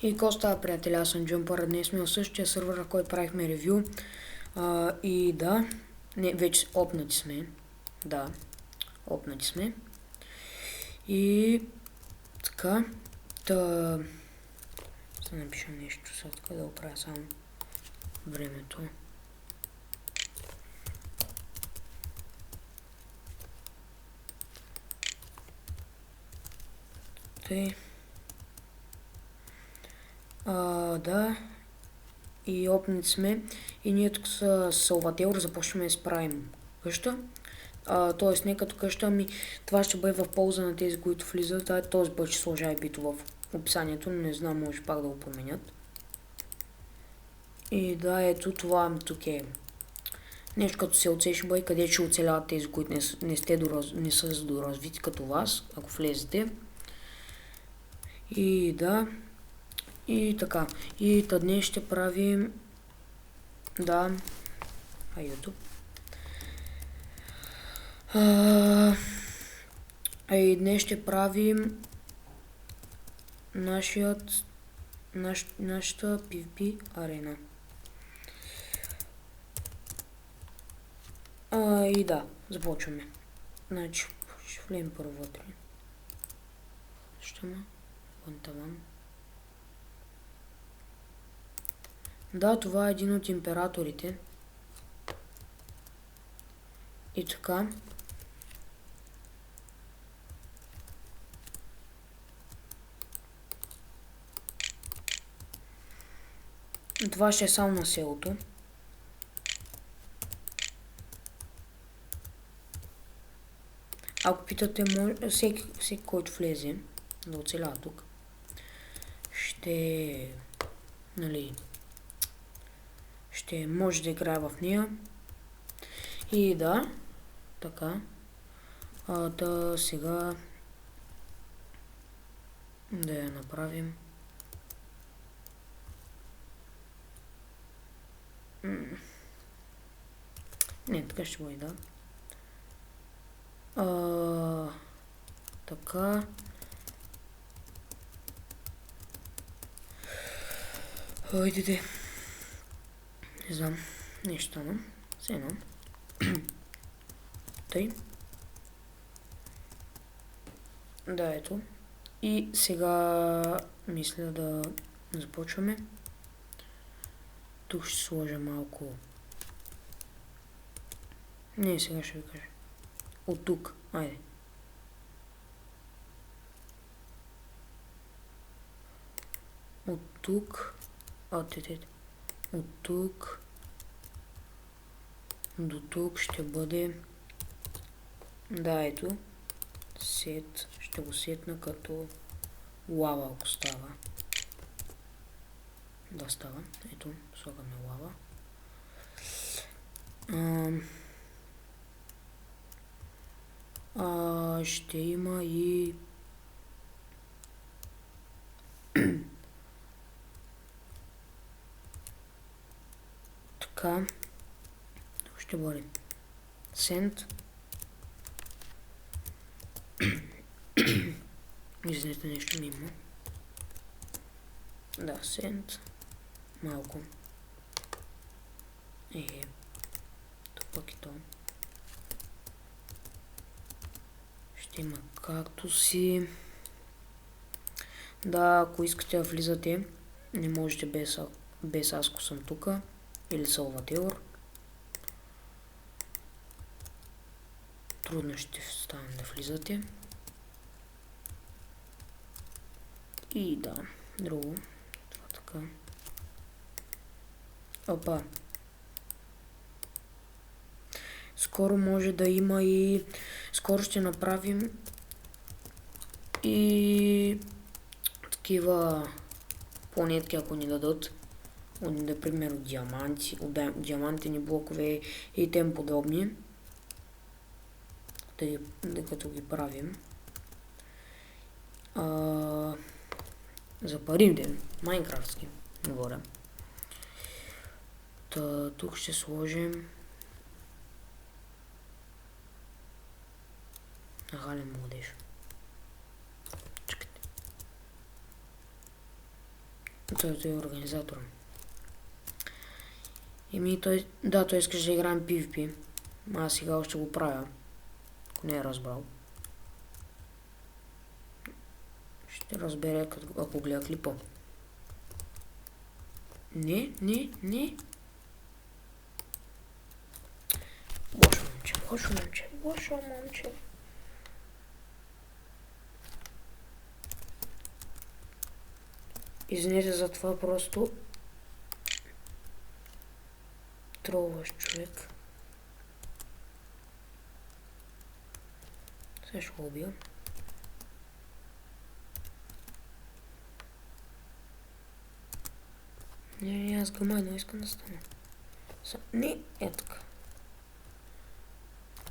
И какво става, приятели, аз съм Jumper, днес сме в същия сървър, на който правихме ревю. И да, не, вече опнати сме. Да, опнати сме. И така, ще напиша нещо, сега така да оправя само времето. Тъй. Да. И опнати сме. И ние тук с Салватеор започваме да справим къща. Тоест не като къща, ами това ще бъде в полза на тези, които влизат. Този път ще сложа и бито в описанието, но не знам, може пак да го променят. И да, ето това тук е нещо като селце ще бъде, къде ще оцеляват тези, които не са доразвити като вас, ако влезете. И да, и така. И днес ще правим, да, YouTube. И днес ще правим нашата PvP арена. И да, започваме. Значи, ще влезем първо вътре. Ще ма? Вън таван. Да, това е един от императорите. И така. Това ще е само на селото. Ако питате, всеки който влезе да оцелява тук, ще може да играе в нея. И да, така. Да, сега да я направим. Не, така ще бъде, да. Така. Ойде. Не знам. Нещо стана. Все едно. Тъй. Да, ето. И сега мисля да започваме. Тук ще сложа малко. Не, сега ще ви кажа. От тук. Айде. От тук. От тук. До тук ще бъде. Да, ето. Сет. Ще го сетна като лава, ако става. Да, става. Ето, слагаме лава. Ще има и така. Тук ще бъде send. Извинете, нещо мимо. Да, send. Малко. Тук пък и то. Ще има кактуси. Да, ако искате да влизате, не можете без аз, ако съм тука. Или Салватеор. Трудно ще стане да влизате. И да, друго. Това така. Опа. Скоро може да има и... Скоро ще направим и такива планетки, ако ни дадат. Например, от диамантени блокове и тем подобни. Докато ги правим. За пари ден. Майнкрафтски. Говоря. Тук ще сложим гален младеж. Чакайте. Той е организатор. Той искаше да играем PvP. Аз сега още го правя. Ако не е разбрал. Ще разбере, ако гледа клипа. Не. Лошо момче. Извинете за това, просто тролваш човек. Сега ще го убия. Не, аз гамайно искам да стана. Не, е така.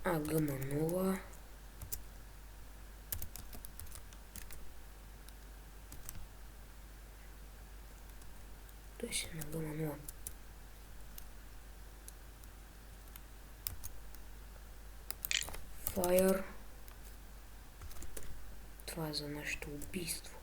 Гъма 0. Той си на гъма 0. Fire. Това е за нашето убийство.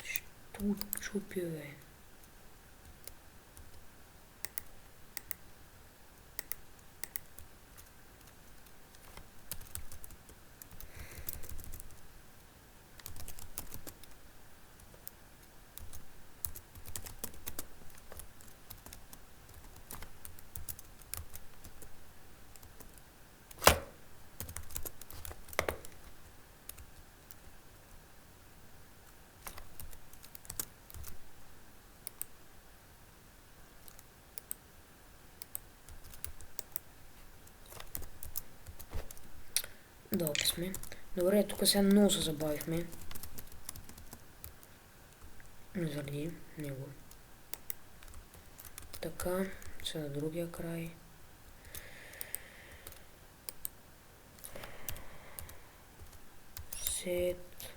Що чупи, бе? Добре сме. Добре, тук сега много се забавихме. Заради него. Така, сега на другия край. Сет.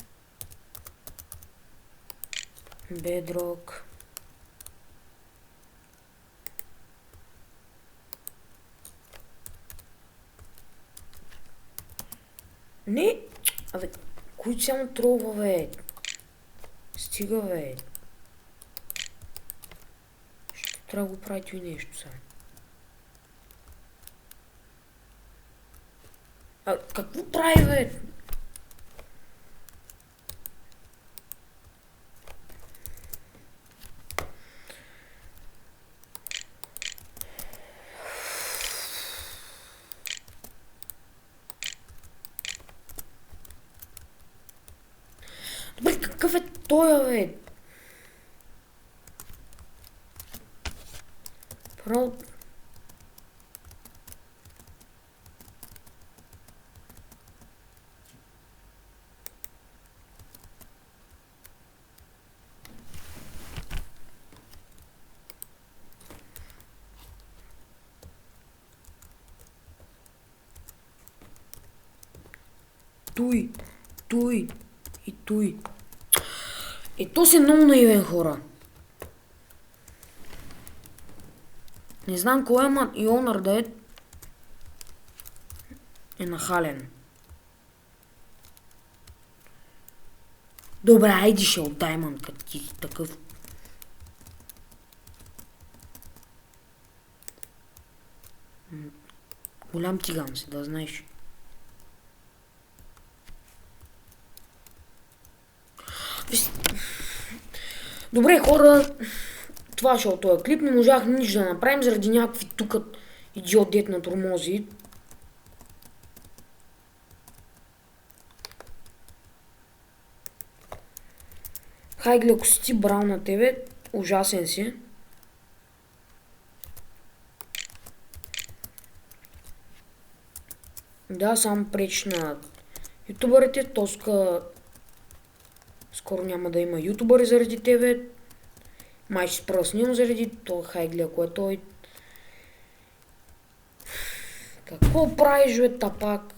Bedrock. Не! Абе, кой само тролва, бе? Стига, бе. Ще трябва да го прави и нещо сега. Какво прави, бе? Добре, какъв е той, бе? Право... Той и той. То си много наивен, хора. Не знам кой е, ма и Онър да е нахален. Добре, айди ще от Даймонд, като ти такъв. Голям тиган си, да знаеш. Добре, хора, това ще е от този клип. Не можах нищо да направим заради някакви тук идиот дет на тормози. Хайгли, ако си ти брал на тебе, ужасен си. Да, само пречиш на ютубърите, скоро няма да има ютубъри заради тебе. Май ще спра снимам заради това Хайгли, ако е той. Какво правиш, бе, тапак?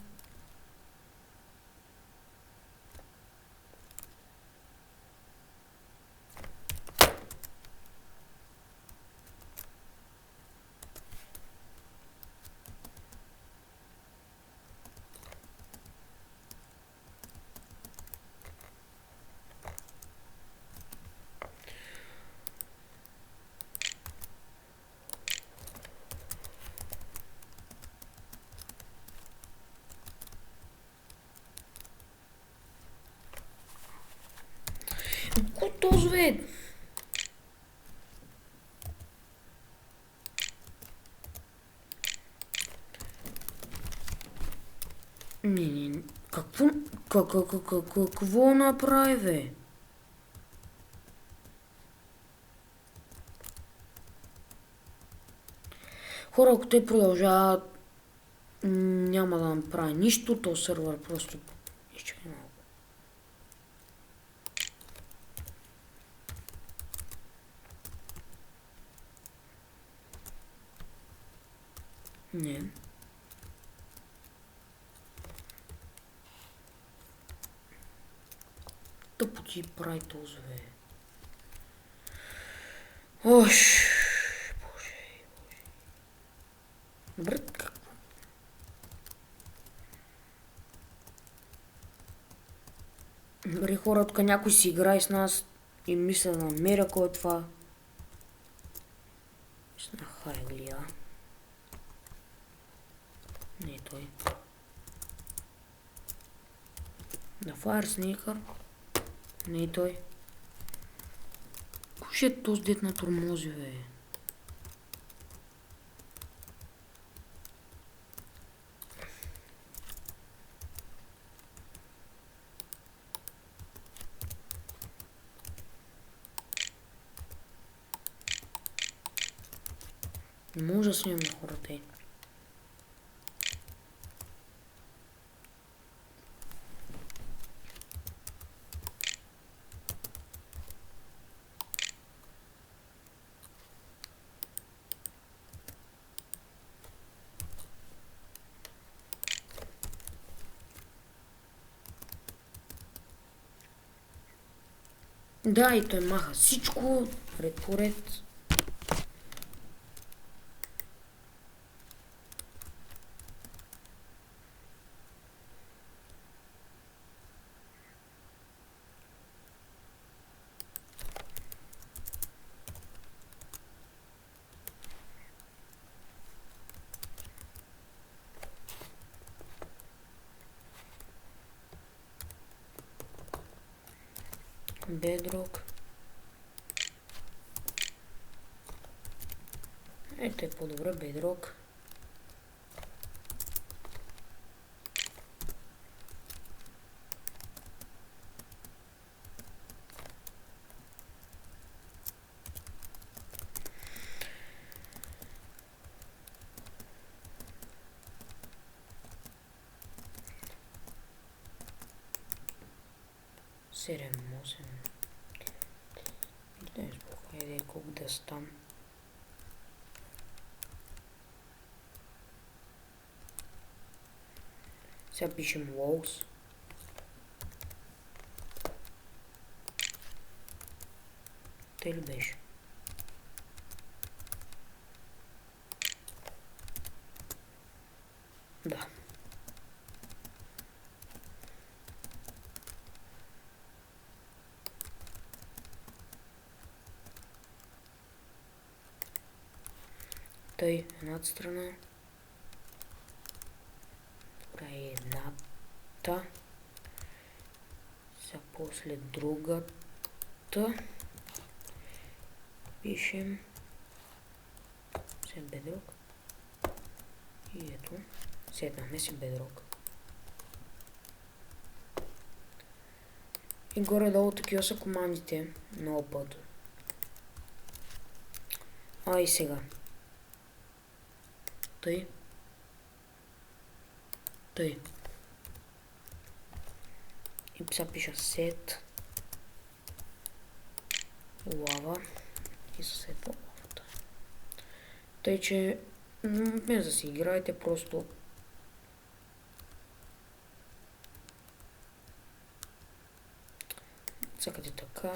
този вид? Не. Какво направи, бе? Хора, ако те продължават, няма да направи нищо, то сервер просто изчакай малко. Не. Тъпоти прави този, бе. Ош, боже. Добре, какво? Добре, хора, тук някой си играе с нас и мисля да намеря кой е това. Мисля, Хайлия. Не е той. Да, Fire Sneaker. Не е той. Кой ще е този дет на тормози, бе? Не може да снимаме хората. Да, и той маха всичко, ред по ред. Bedrock. Ето е по-добре Bedrock. Седем, 8. Не спокойно, колко да стам. Сега пишем walls. Тъй ли беше? Да. Тъй, едната страна. Добре, едната. Сега после другата. Пишем. Сега Bedrock. И ето. Седнахме си Bedrock. И горе-долу такива са командите. Много път. И сега. Тъй. И сега пиша set лава и съсед по лавата. Тъй, че без да си играете, просто цъкате така.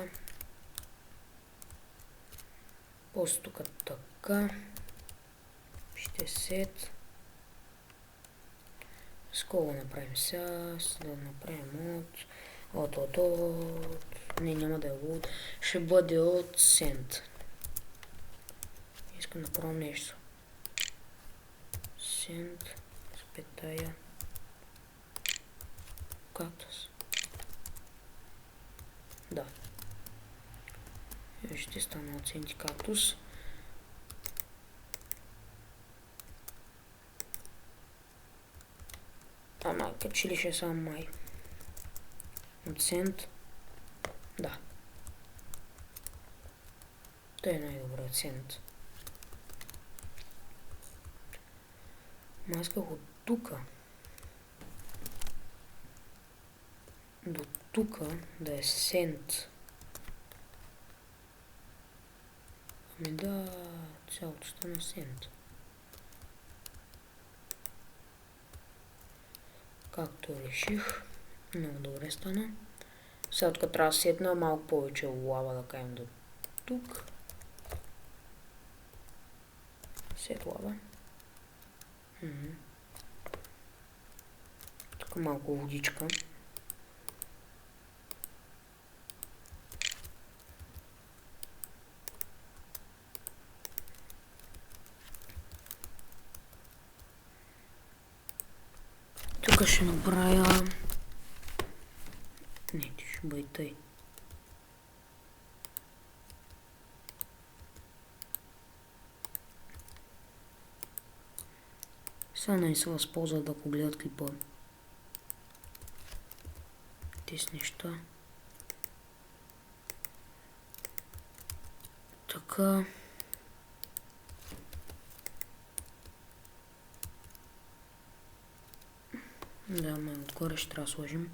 После тук така. Ще сет. С кого направим сега? Да направим от... Не, няма да е от. Ще бъде от send. Искам да направим нещо. Send. Спетая. Cactus. Да. Ще стана от Сенти Кактус. Ама, като че ли ще е само май. Оцент. Да. Той е най-добър оцент. Масках от тука до тука да е сент. Ами да, цялото стана сент. Както реших, много добре стана. Сега тук трябва да сетна малко повече лава да кажем до тук. Сет лава. Тук малко водичка. Тук ще направя... Не, ти ще бъде тъй. Сега не се възползват, ако гледат клипа. Тези неща. Така. Да, ме отгоре ще трябва да сложим.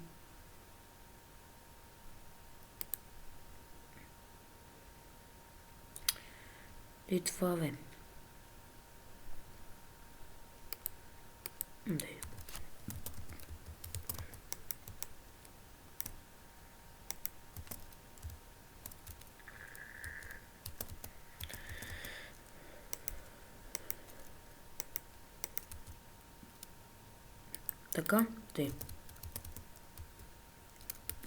И това бе. Дай. Така, тъй.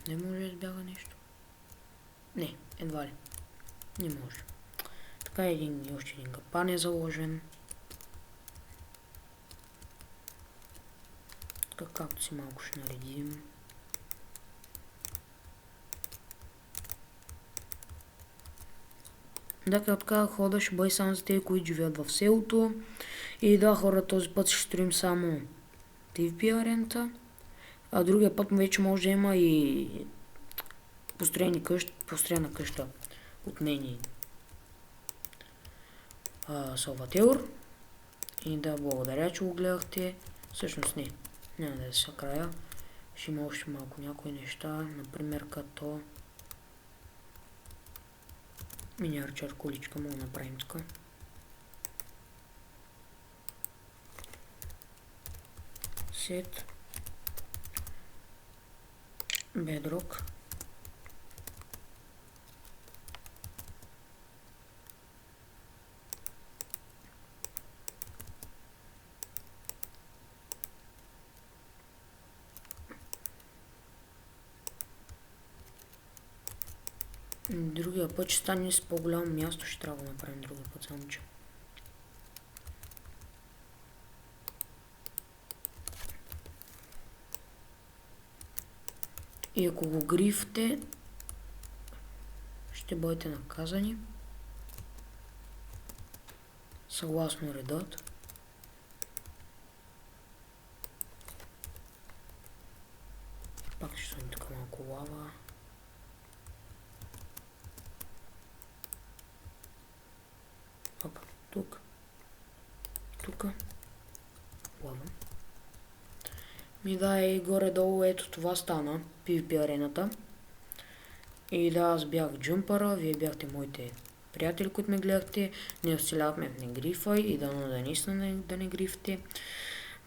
Не може да избяга нещо. Не, едва ли. Не може. Така още един капан е заложен. Така както си малко ще наредим. Да, както казах, хода ще бъде само за тези, които живеят в селото. И да, хора, този път ще строим само PvP арента. А другия път вече може да има и построена къща от нейни Салватеор. И да, благодаря, че го гледахте. Всъщност не, няма да се края. Ще има още малко някои неща, например като миниарчар количка мога да направим така. Сет. Bedrock. Другия път ще стане с по-голямо място, ще трябва да направим другия път, само че. И ако го грифте, ще бъдете наказани. Съгласно редът. Пак ще стане така малко лава. Оп, тук. Тук. Лава. Ми да, и горе-долу ето това стана. PvP арената. И да, аз бях джумпъра, вие бяхте моите приятели, които ме гледахте. Ние оцелявахме в негрифа и дано да наистина да не грифте.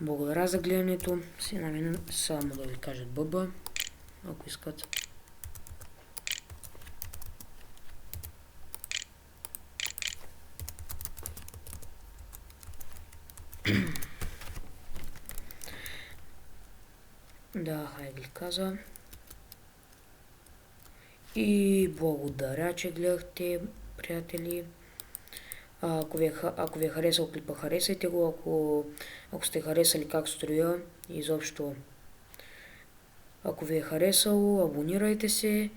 Благодаря за гледането. Си на мен само да ви кажат бъба, ако искат. Да, Хайгли каза. И благодаря, че гледахте, приятели. Ако ви е харесал клипа, харесайте го. Ако сте харесали как строя, изобщо. Ако ви е харесало, абонирайте се.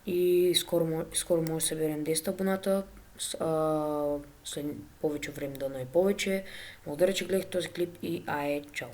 и скоро може да съберем 10 абоната. След повече време, дано и повече. Благодаря, че гледахте този клип и чао!